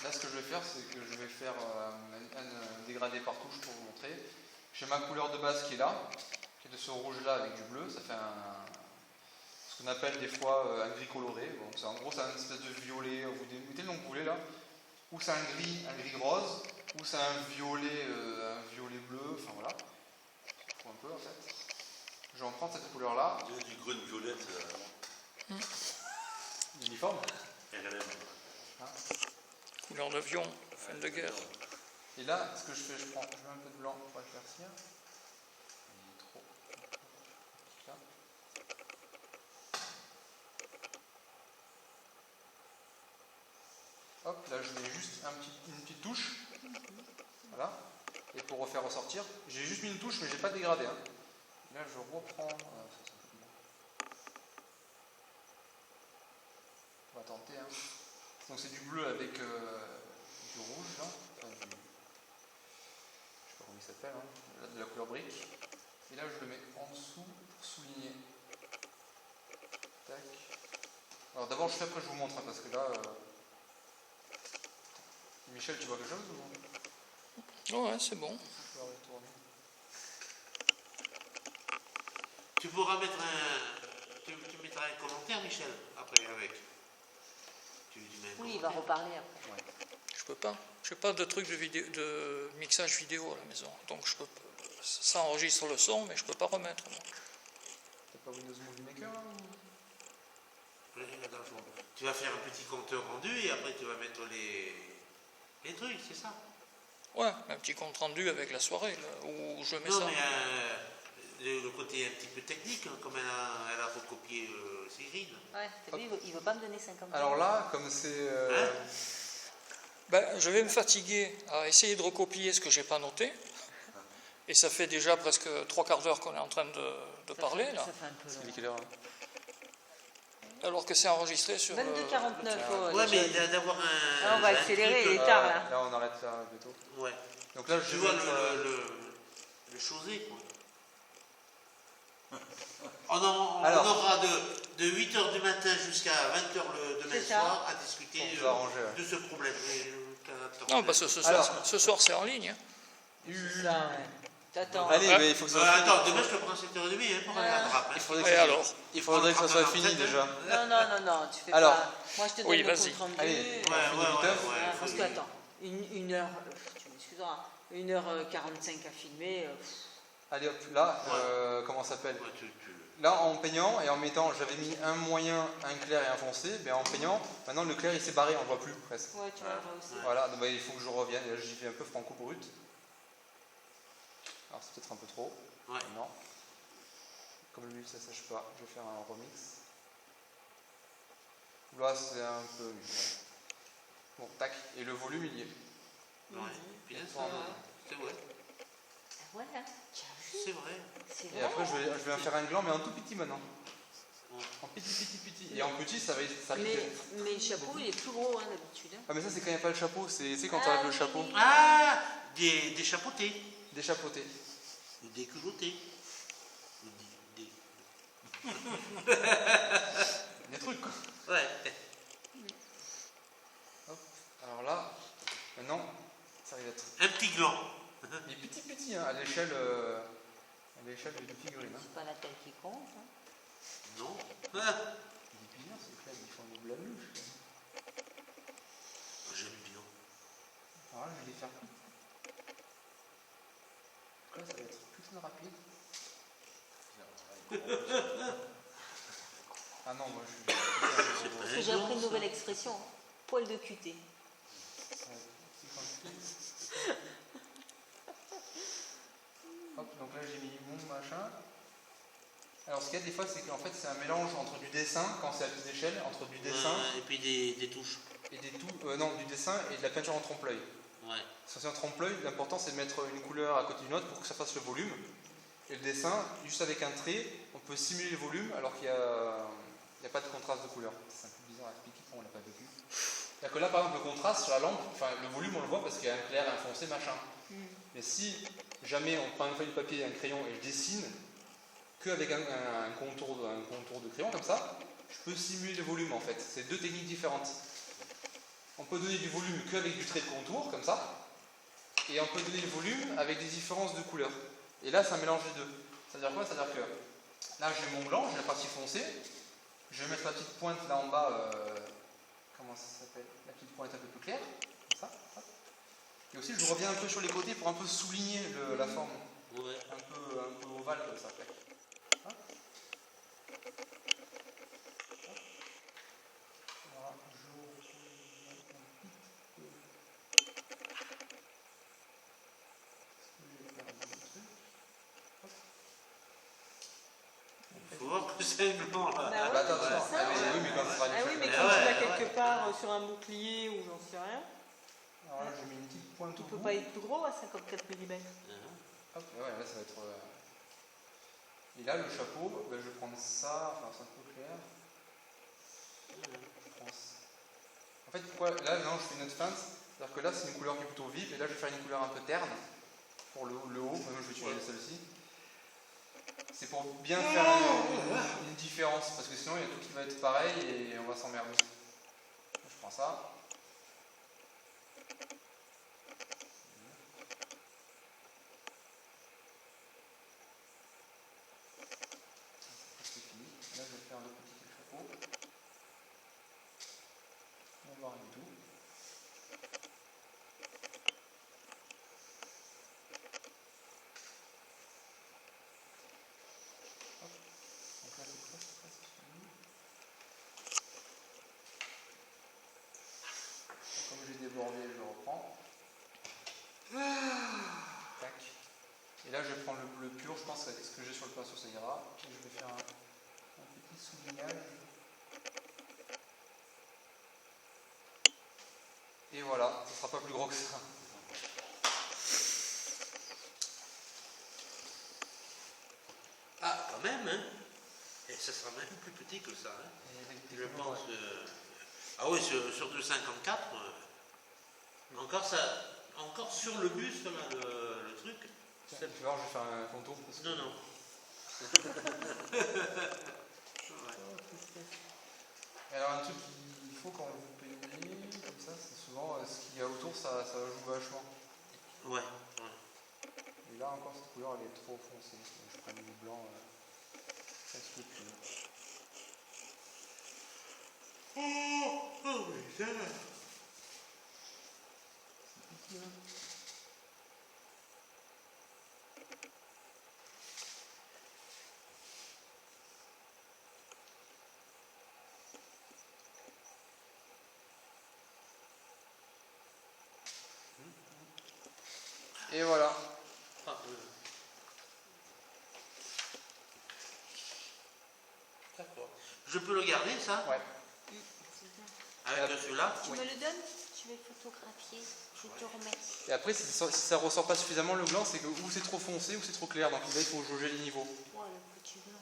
Là, ce que je vais faire, c'est que je vais faire un dégradé par touche pour vous montrer. J'ai ma couleur de base qui est là, qui est de ce rouge-là avec du bleu. Ça fait ce qu'on appelle des fois un gris coloré. Bon, en gros, c'est un espèce de violet. Vous mettez le nom que vous voulez là. Ou c'est un gris rose, ou c'est un violet bleu. Enfin voilà. Je trouve un peu en fait. Je vais en prendre cette couleur-là. Du grune violette. Uniforme. Hein. Couleur d'avion, fin de guerre. Et là, ce que je fais, je mets un peu de blanc pour éclaircir. Il est trop. Là. Hop, là je mets juste une petite touche. Voilà. Et pour refaire ressortir, j'ai juste mis une touche, mais j'ai pas dégradé. Hein. Là, je reprends. On va tenter. Hein. Donc c'est du bleu avec du rouge là. Enfin, je sais pas comment il s'appelle, hein. De la couleur brique. Et là je le mets en dessous pour souligner. Tac. Alors d'abord je fais, après je vous montre, hein, parce que là. Michel, tu vois quelque chose ou... Ouais, c'est bon. Tu pourras mettre tu mettras un commentaire, Michel, après avec. Oui, il va reparler après. Ouais. Je peux pas. Je n'ai pas de truc de mixage vidéo à la maison. Donc je peux pas. Ça enregistre le son, mais je peux pas remettre. T'as pas Windows Movie Maker là ou... Tu vas faire un petit compteur rendu et après tu vas mettre les trucs, c'est ça? Ouais, un petit compte rendu avec la soirée, là, où je mets non, ça. Mais le côté un petit peu technique, hein, comme elle a recopié Cyril. Ouais, t'as vu, il veut pas me donner 50 €. Alors là, comme c'est... Ben, je vais me fatiguer à essayer de recopier ce que j'ai pas noté. Et ça fait déjà presque 3/4 d'heure qu'on est en train de parler, là. Ça fait un peu long. C'est quelle heure là Alors que c'est enregistré sur... 22h49. Ouais, mais d'avoir un... Ah, on va accélérer, il est tard là. Là, on arrête là bientôt. Ouais. Donc là, je Tu vois le chosé, quoi. On aura de 8h du matin jusqu'à 20h le demain soir à discuter de ce problème. Non, parce que ce soir c'est en ligne. Hein. C'est ça, ouais. T'attends. Allez, mais il faut que ça soit fini. Attends, demain je te prends 7h30 hein, pour aller à Trappes. Il faudrait que ça soit fini déjà. Non, tu fais Alors, pas. Moi je te donne oui, le vas-y. compte rendu. Allez, Parce que attends, une heure, tu m'excuseras, 1h45 à filmer. Allez hop, là, comment ça s'appelle Là, en peignant et en mettant, j'avais mis un moyen, un clair et un foncé, mais en peignant, maintenant le clair il s'est barré, on ne voit plus presque. Ouais, tu vois aussi. Voilà, donc, il faut que je revienne, et là j'y fais un peu franco-brut. Alors c'est peut-être un peu trop. Ouais. Non. Comme l'huile ça sèche pas, je vais faire un remix. Là c'est un peu... Voilà. Bon, tac, et le volume il y est. Ouais, bien ça, c'est vrai. Voilà, c'est vrai. Et après je vais en faire un gland, mais en tout petit maintenant. En petit. Et en petit, ça va mais le chapeau, il est plus gros hein, d'habitude. Ah, mais ça, c'est quand il n'y a pas le chapeau. C'est quand tu enlèves le chapeau. Ah, des chapeautés. Des chapeautés. Ou des culottés. Des trucs, quoi. Ouais. Hop. Alors là, maintenant, ça va être... Un petit gland. Il est petit, hein, à l'échelle d'une figurine. Hein. C'est pas la taille qui compte. Hein. Non. Il est bizarre, ces crêpes, ils font de la louche. J'aime bien. Alors là, je vais les faire. Là, ça va être plus rapide. Ah non, moi je suis... Parce que j'ai appris une nouvelle expression, poil de cuté. Hop, donc là j'ai mis mon machin. Alors ce qu'il y a des fois, c'est qu'en fait c'est un mélange entre du dessin, quand c'est à petite échelle, entre du dessin... et puis des touches. Et non, du dessin et de la peinture en trompe-l'œil. Ouais. Si c'est un trompe-l'œil, l'important c'est de mettre une couleur à côté d'une autre pour que ça fasse le volume. Et le dessin, juste avec un trait, on peut simuler le volume alors qu'il n'y a pas de contraste de couleur. C'est un peu bizarre à expliquer quand on ne l'a pas vécu. C'est-à-dire que là, par exemple, le contraste sur la lampe, enfin le volume on le voit parce qu'il y a un clair, un foncé, machin. Mais si jamais on prend une feuille de papier et un crayon et je dessine qu'avec un contour de crayon comme ça, je peux simuler le volume en fait. C'est deux techniques différentes. on peut donner du volume qu'avec du trait de contour, comme ça, et on peut donner le volume avec des différences de couleurs. Et là, ça mélange les deux. C'est-à-dire quoi? C'est-à-dire que là, j'ai mon blanc, j'ai la partie foncée, je vais mettre la petite pointe là en bas, comment ça s'appelle? La petite pointe un peu plus claire, comme ça. Et aussi, je reviens un peu sur les côtés pour un peu souligner la forme. Ouais. Un peu ovale comme ça. Voilà, Il faut voir que c'est un blanc là. Bah ouais, attention. c'est ça, Oui, mais quand ça sera Ah oui, mais différent. quand tu l'as quelque part sur un bouclier ou j'en sais rien, Alors là, je mets une petite pointe il au peut bout. pas être plus gros à 54 mm. Hop, ouais, là, ça va être. Et là, le chapeau, ben, je vais prendre ça, enfin, c'est un peu clair. Je pense. En fait, pourquoi là, non, je fais une autre feinte. C'est-à-dire que là, c'est une couleur qui est plutôt vive, et là, je vais faire une couleur un peu terne pour le haut. Moi, je vais utiliser celle-ci. C'est pour bien faire une différence, parce que sinon, il y a tout qui va être pareil et on va s'emmerder. Je prends ça. C'est fini. Là, je vais faire le petit chapeau. On va voir du tout. Hop. Donc là, c'est presque fini. Donc, comme j'ai débordé, je reprends. Tac. Et là, je vais prendre le bleu pur, je pense que ce que j'ai sur le pinceau, ça ira. Et je vais faire un petit soulignage. Et voilà, ce ne sera pas plus gros que ça. Ah, quand même, hein. Et ça sera même plus petit que ça, hein. Je pense. Ah oui, sur 2,54. Encore sur le buste, là, le truc. Tu vas voir, je vais faire un contour. Non, non. Et alors, un truc qu'il faut quand vous peignez, comme ça, c'est souvent ce qu'il y a autour, ça joue vachement. Ouais. Et là, encore, cette couleur, elle est trop foncée. Je prends du blanc presque pur. Oh, putain. C'est petit, hein. Et voilà. D'accord. Je peux le garder, ça? Ouais. Avec celui-là? Tu me le donnes? Je vais photographier. Je te remercie. Et après, si ça ressort pas suffisamment le blanc, c'est que ou c'est trop foncé ou c'est trop clair. Donc là, il faut jauger les niveaux. Oh, le petit blanc.